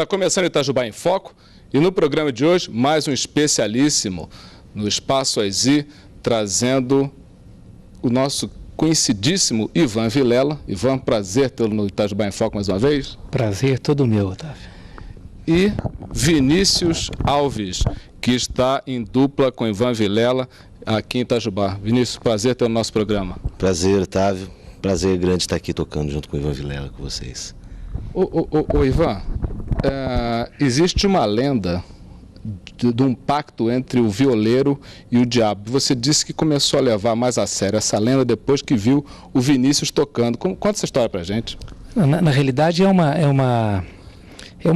Está começando Itajubá em Foco e no programa de hoje, mais um especialíssimo no Espaço AZ, trazendo o nosso conhecidíssimo Ivan Vilela. Ivan, prazer tê-lo no Itajubá em Foco mais uma vez. Prazer todo meu, Otávio. E Vinícius Alves, que está em dupla com Ivan Vilela aqui em Itajubá. Vinícius, prazer tê-lo no nosso programa. Prazer, Otávio. Prazer grande estar aqui tocando junto com o Ivan Vilela, com vocês. Ô Ivan, existe uma lenda de um pacto entre o violeiro e o diabo. Você disse que começou a levar mais a sério essa lenda depois que viu o Vinícius tocando. Conta essa história pra gente. Na realidade é uma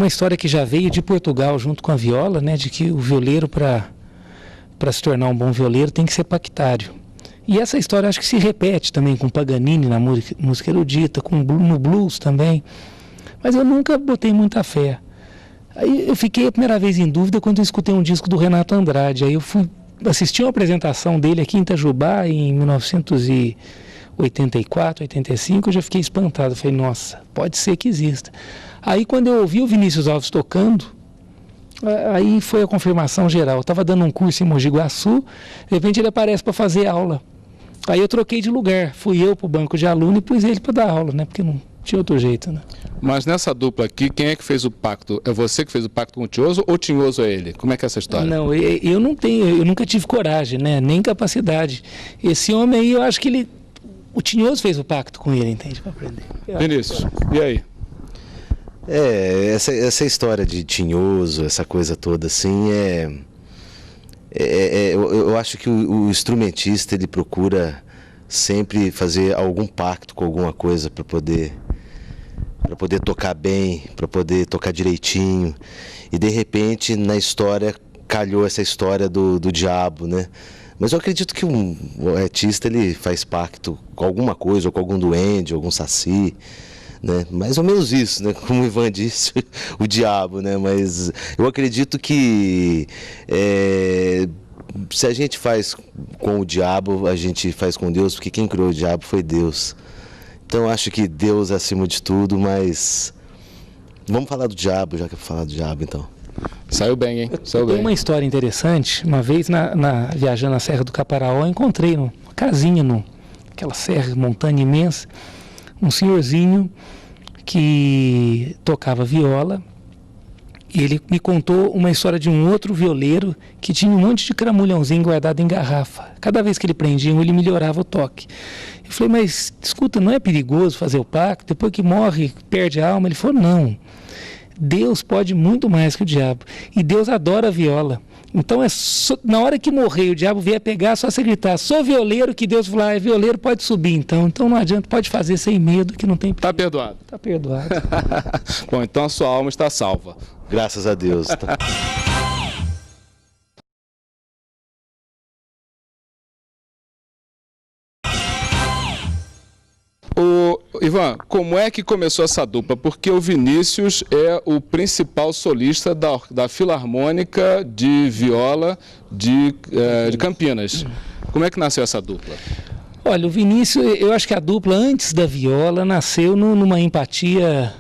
história que já veio de Portugal junto com a viola, né, de que o violeiro, para se tornar um bom violeiro, tem que ser pactário. E essa história acho que se repete também com Paganini na música erudita, no blues também. Mas eu nunca botei muita fé. Aí eu fiquei a primeira vez em dúvida quando eu escutei um disco do Renato Andrade. Aí eu fui assistir uma apresentação dele aqui em Itajubá em 1984, 85, eu já fiquei espantado. Eu falei, nossa, pode ser que exista. Aí quando eu ouvi o Vinícius Alves tocando, aí foi a confirmação geral. Eu estava dando um curso em Mogi Guaçu, de repente ele aparece para fazer aula. Aí eu troquei de lugar, fui eu para o banco de aluno e pus ele para dar aula, né? Porque não tinha outro jeito, né? Mas nessa dupla aqui, quem é que fez o pacto? É você que fez o pacto com o Tinhoso ou o Tinhoso é ele? Como é que é essa história? Não, eu nunca tive coragem, né? Nem capacidade. Esse homem aí, eu acho que o Tinhoso fez o pacto com ele, entende? Para aprender. Vinícius, e aí? Essa história de Tinhoso, essa coisa toda assim, eu acho que o instrumentista ele procura sempre fazer algum pacto com alguma coisa para poder tocar bem, para poder tocar direitinho. E de repente na história calhou essa história do diabo, né? Mas eu acredito que o artista ele faz pacto com alguma coisa, ou com algum duende, algum saci, né? Mais ou menos isso, né? Como o Ivan disse, o diabo, né? Mas eu acredito que se a gente faz com o diabo, a gente faz com Deus, porque quem criou o diabo foi Deus. Então eu acho que Deus é acima de tudo, mas vamos falar do diabo, já que é pra falar do diabo, então. Saiu bem, hein? Saiu Tem bem. uma história interessante. Uma vez, viajando na Serra do Caparaó, encontrei uma casinha, aquela serra, montanha imensa, um senhorzinho que tocava viola. E ele me contou uma história de um outro violeiro que tinha um monte de cramulhãozinho guardado em garrafa. Cada vez que ele prendia ele melhorava o toque. Eu falei, mas escuta, não é perigoso fazer o pacto? Depois que morre, perde a alma? Ele falou, não. Deus pode muito mais que o diabo. E Deus adora a viola. Então, na hora que morrer, o diabo vier pegar, só você gritar, sou violeiro, que Deus falou, é violeiro, pode subir. Então não adianta, pode fazer sem medo, que não tem perigo. Tá perdoado. Tá perdoado. Bom, então a sua alma está salva. Graças a Deus. Ivan, como é que começou essa dupla? Porque o Vinícius é o principal solista da Filarmônica de Viola de Campinas. Como é que nasceu essa dupla? Olha, o Vinícius, eu acho que a dupla antes da viola nasceu numa empatia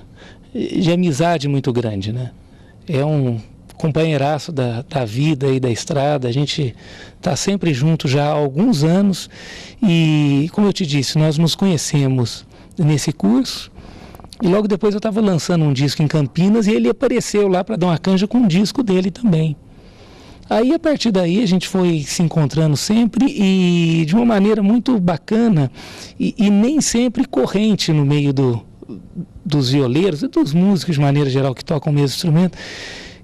de amizade muito grande, né? É um companheiraço da vida e da estrada, a gente está sempre junto já há alguns anos e, como eu te disse, nós nos conhecemos nesse curso e logo depois eu estava lançando um disco em Campinas e ele apareceu lá para dar uma canja com um disco dele também. Aí a partir daí a gente foi se encontrando sempre e de uma maneira muito bacana e nem sempre corrente no meio dos violeiros e dos músicos de maneira geral que tocam o mesmo instrumento,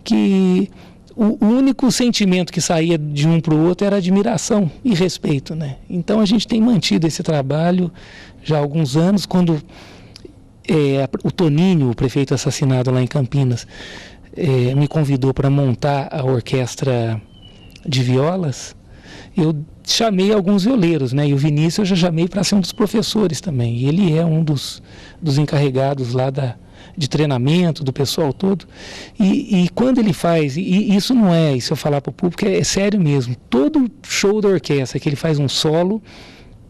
que o único sentimento que saía de um para o outro era admiração e respeito, né? Então a gente tem mantido esse trabalho já há alguns anos. Quando o Toninho, o prefeito assassinado lá em Campinas, me convidou para montar a orquestra de violas, eu chamei alguns violeiros, né? E o Vinícius eu já chamei para ser um dos professores também. E ele é um dos encarregados lá de treinamento do pessoal todo. E quando ele faz, e isso não é, se eu falar para o público, é sério mesmo. Todo show da orquestra que ele faz um solo,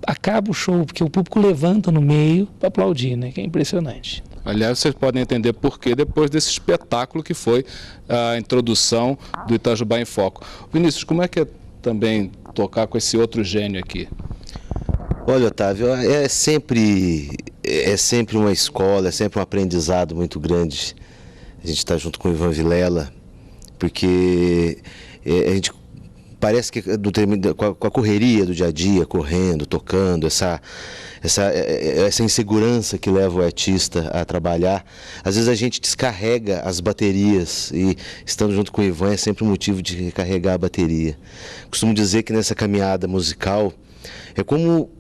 acaba o show, porque o público levanta no meio para aplaudir, né? Que é impressionante. Aliás, vocês podem entender por quê depois desse espetáculo que foi a introdução do Itajubá em Foco. Vinícius, como é que é também tocar com esse outro gênio aqui? Olha, Otávio, é sempre uma escola, é sempre um aprendizado muito grande. A gente está junto com o Ivan Vilela, porque a gente parece que com a correria do dia a dia, correndo, tocando, essa insegurança que leva o artista a trabalhar, às vezes a gente descarrega as baterias, e estando junto com o Ivan é sempre um motivo de recarregar a bateria. Costumo dizer que nessa caminhada musical é como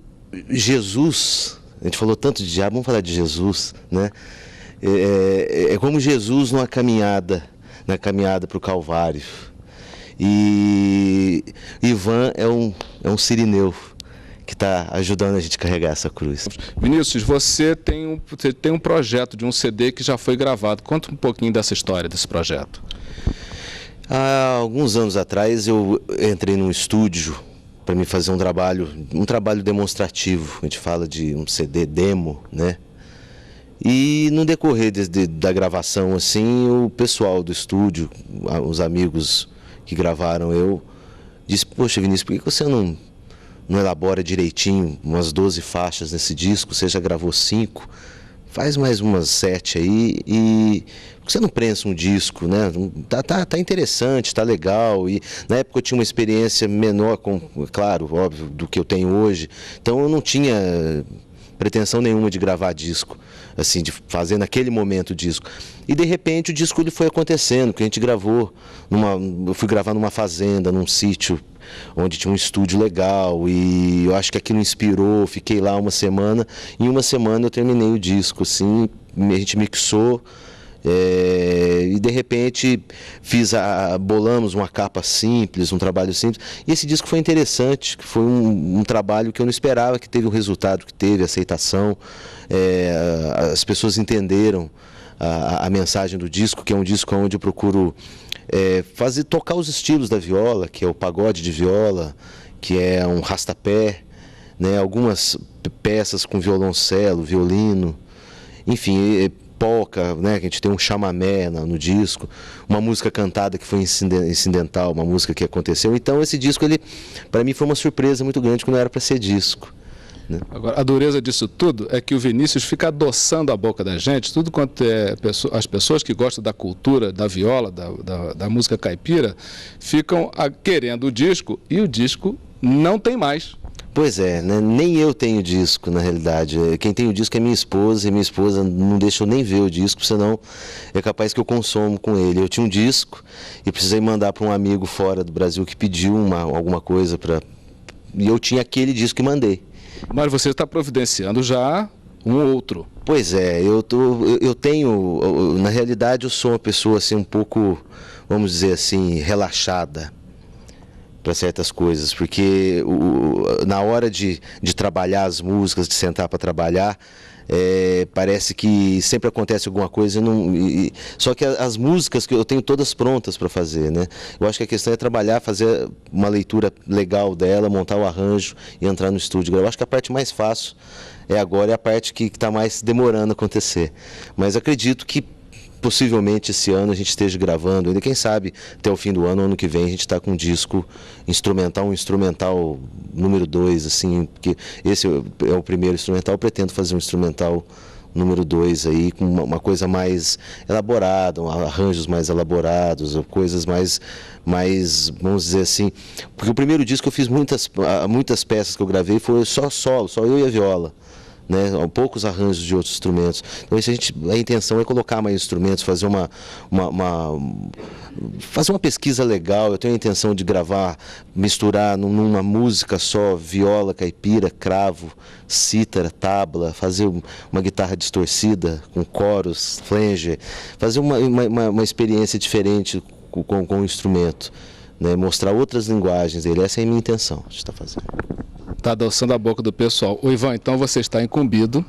Jesus, a gente falou tanto de diabo, vamos falar de Jesus, né? É como Jesus na caminhada para o Calvário. E Ivan é um sirineu que está ajudando a gente a carregar essa cruz. Vinícius, você tem um projeto de um CD que já foi gravado. Conta um pouquinho dessa história, desse projeto. Há alguns anos atrás eu entrei num estúdio para me fazer um trabalho demonstrativo. A gente fala de um CD demo, né? E no decorrer da gravação, assim, o pessoal do estúdio, os amigos que gravaram, disse: poxa, Vinícius, por que você não elabora direitinho umas 12 faixas nesse disco? Você já gravou 5, faz mais umas 7 aí, e por que você não prensa um disco, né? Tá interessante, tá legal. E na época eu tinha uma experiência menor, claro, óbvio, do que eu tenho hoje, então eu não tinha pretensão nenhuma de gravar disco, assim, de fazer naquele momento o disco. E de repente o disco ele foi acontecendo, porque a gente gravou eu fui gravar numa fazenda, num sítio onde tinha um estúdio legal, e eu acho que aquilo inspirou. Fiquei lá uma semana, e em uma semana eu terminei o disco, assim, a gente mixou. E de repente bolamos uma capa simples, um trabalho simples, e esse disco foi interessante, que foi um trabalho que eu não esperava, que teve o resultado que teve, aceitação. As pessoas entenderam a mensagem do disco, que é um disco onde eu procuro tocar os estilos da viola, que é o pagode de viola, que é um rastapé, né, algumas peças com violoncelo, violino, enfim, polca, né, que a gente tem um chamamé no disco, uma música cantada que foi incidental, uma música que aconteceu. Então esse disco, para mim, foi uma surpresa muito grande, que não era para ser disco, né? Agora, a dureza disso tudo é que o Vinícius fica adoçando a boca da gente, tudo quanto as pessoas que gostam da cultura, da viola, da música caipira, ficam querendo o disco, e o disco não tem mais. Pois é, né? Nem eu tenho disco, na realidade. Quem tem o disco é minha esposa, e minha esposa não deixa eu nem ver o disco, senão é capaz que eu consumo com ele. Eu tinha um disco e precisei mandar para um amigo fora do Brasil que pediu alguma coisa e eu tinha aquele disco e mandei. Mas você está providenciando já um outro. Pois é, eu tenho, na realidade eu sou uma pessoa assim um pouco, vamos dizer assim, relaxada para certas coisas, porque na hora de trabalhar as músicas, de sentar para trabalhar, parece que sempre acontece alguma coisa, só que as músicas que eu tenho todas prontas para fazer, né? Eu acho que a questão é trabalhar, fazer uma leitura legal dela, montar o arranjo e entrar no estúdio. Eu acho que a parte mais fácil agora é a parte que está mais demorando a acontecer, mas acredito que possivelmente esse ano a gente esteja gravando, ainda quem sabe até o fim do ano que vem a gente está com um disco instrumental, um instrumental número 2, assim, porque esse é o primeiro instrumental. Eu pretendo fazer um instrumental número 2 aí, com uma coisa mais elaborada, arranjos mais elaborados, coisas mais, vamos dizer assim, porque o primeiro disco eu fiz muitas peças que eu gravei, foi só solo, só eu e a viola, né, poucos arranjos de outros instrumentos. Então a intenção é colocar mais instrumentos, fazer fazer uma pesquisa legal. Eu tenho a intenção de gravar, misturar numa música só viola, caipira, cravo, cítara, tabla, fazer uma guitarra distorcida com coros, flanger, fazer uma experiência diferente com o instrumento, né, mostrar outras linguagens dele. Essa é a minha intenção de estar fazendo. Está adoçando a boca do pessoal. Ô Ivan, então você está incumbido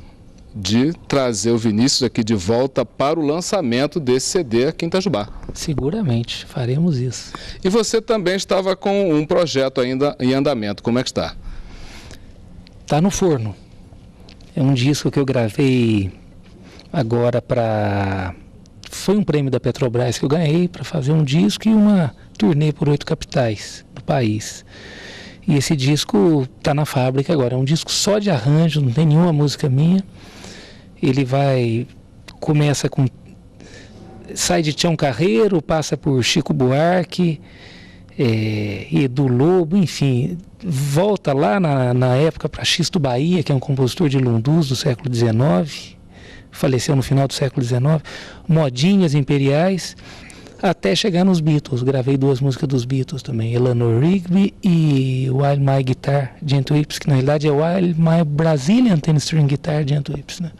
de trazer o Vinícius aqui de volta para o lançamento desse CD aqui em Itajubá. Seguramente, faremos isso. E você também estava com um projeto ainda em andamento. Como é que está? Está no forno. É um disco que eu gravei agora foi um prêmio da Petrobras que eu ganhei para fazer um disco e uma turnê por 8 capitais do país. E esse disco está na fábrica agora, é um disco só de arranjo, não tem nenhuma música minha. Ele sai de Tião Carreiro, passa por Chico Buarque, Edu Lobo, enfim, volta lá na época para Xisto Bahia, que é um compositor de lundus do século XIX, faleceu no final do século XIX, modinhas imperiais, até chegar nos Beatles. Gravei 2 músicas dos Beatles também, Eleanor Rigby e While My Guitar, Gent Whips, que na realidade é While My Brazilian Ten String Guitar, Gent Whips, né?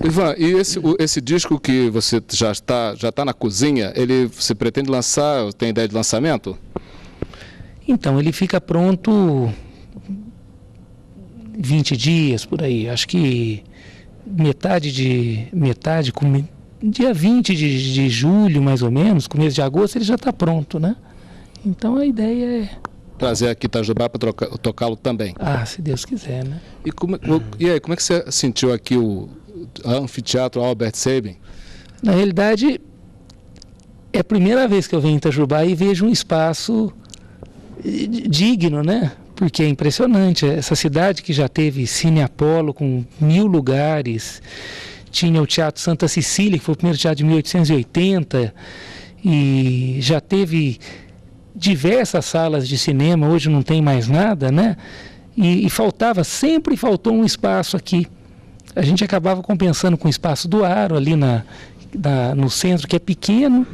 Ivan, e esse disco que você já está na cozinha, você pretende lançar, tem ideia de lançamento? Então, ele fica pronto 20 dias, por aí. Acho que dia 20 de julho, mais ou menos, começo de agosto, ele já está pronto, né? Então, a ideia é trazer aqui Itajubá para tocá-lo também. Ah, se Deus quiser, né? E aí, como é que você sentiu aqui o Anfiteatro Albert Sabin? Na realidade, é a primeira vez que eu venho em Itajubá e vejo um espaço digno, né? Porque é impressionante. Essa cidade que já teve Cine Apolo com 1000 lugares, tinha o Teatro Santa Cecília, que foi o primeiro teatro de 1880, e já teve diversas salas de cinema, hoje não tem mais nada, né? E sempre faltou um espaço aqui. A gente acabava compensando com o espaço do Aro, ali no centro, que é pequeno,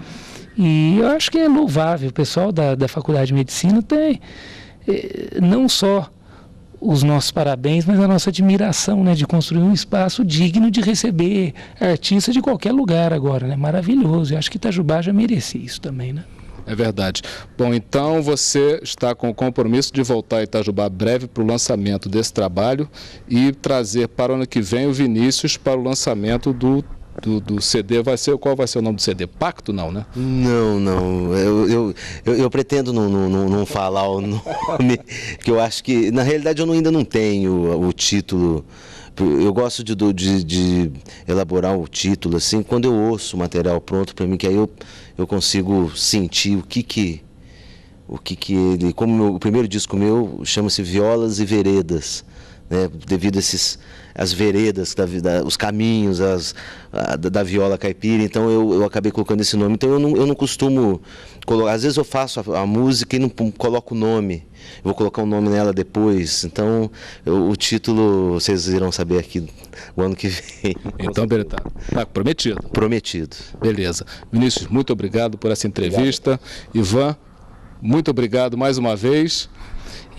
e eu acho que é louvável. O pessoal da Faculdade de Medicina tem não só os nossos parabéns, mas a nossa admiração, né, de construir um espaço digno de receber artistas de qualquer lugar agora, né? Maravilhoso. Eu acho que Itajubá já merecia isso também, né? É verdade. Bom, então você está com o compromisso de voltar a Itajubá breve para o lançamento desse trabalho e trazer para o ano que vem o Vinícius para o lançamento do CD. Qual vai ser o nome do CD? Pacto, não, né? Não. Eu pretendo não falar o nome, que eu acho que, na realidade, eu ainda não tenho o título. Eu gosto de elaborar o título, assim, quando eu ouço o material pronto para mim, que aí eu consigo sentir o que ele... Como o primeiro disco meu chama-se Violas e Veredas, né, devido às veredas, os caminhos da viola caipira, então eu acabei colocando esse nome. Então eu não costumo colocar, às vezes eu faço a música e não coloco o nome, eu vou colocar um nome nela depois, então o título vocês irão saber aqui o ano que vem. Então, beleza, tá prometido. Prometido. Beleza. Vinícius, muito obrigado por essa entrevista. Obrigado. Ivan, muito obrigado mais uma vez.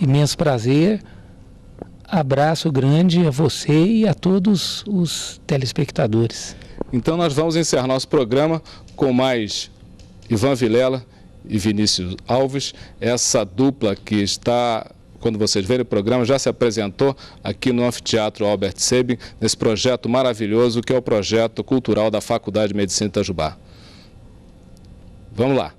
Imenso prazer. Abraço grande a você e a todos os telespectadores. Então nós vamos encerrar nosso programa com mais Ivan Vilela e Vinícius Alves, essa dupla que está, quando vocês verem o programa, já se apresentou aqui no Anfiteatro Albert Sabin, nesse projeto maravilhoso que é o projeto cultural da Faculdade de Medicina de Itajubá. Vamos lá.